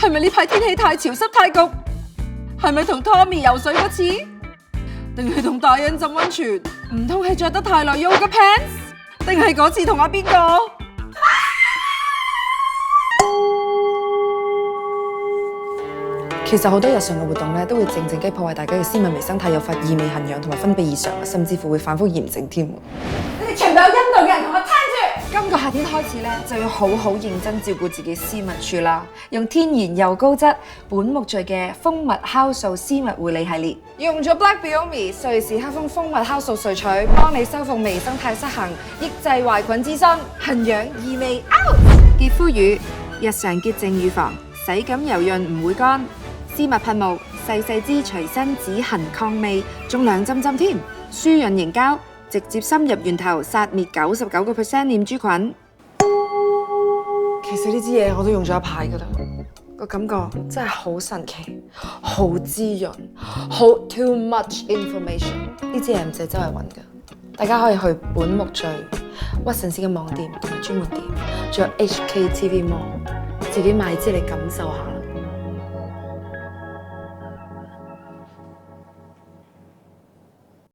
係咪呢排天氣太潮濕太焗？係咪同 Tommy 游水嗰次？定係同大人浸溫泉？唔通係着得太耐 yoga pants？定係嗰次同阿邊個？其實好多日常嘅活動咧，都會靜靜雞破壞大家嘅斯文微生態，誘發異味、痕癢同埋分泌異常，甚至乎會反覆炎症添。你哋全部有陰道嘅人同我聽住！今個夏天開始咧，就要好好認真照顧自己私密處啦。用天然又高質本木聚嘅蜂蜜酵素私密護理系列，用咗 Black Biomi 瑞士黑蜂蜂蜜酵素萃取，幫你修復微生態失衡，抑制壞菌滋生、痕癢異味。out！潔膚乳日常潔淨預防，洗感柔潤唔會乾。絲襪噴霧，細支隨身止痕抗味，仲涼浸浸添。舒潤凝膠，直接深入源頭，殺滅99%念珠菌。其實呢支嘢我都用咗一排噶啦，個感覺真係好神奇，好滋潤，好 too much information。呢支嘢唔使周圍揾噶，大家可以去本木聚、屈臣氏嘅網店同埋專門店，仲有 HKTV Mall，自己買支嚟感受下啦。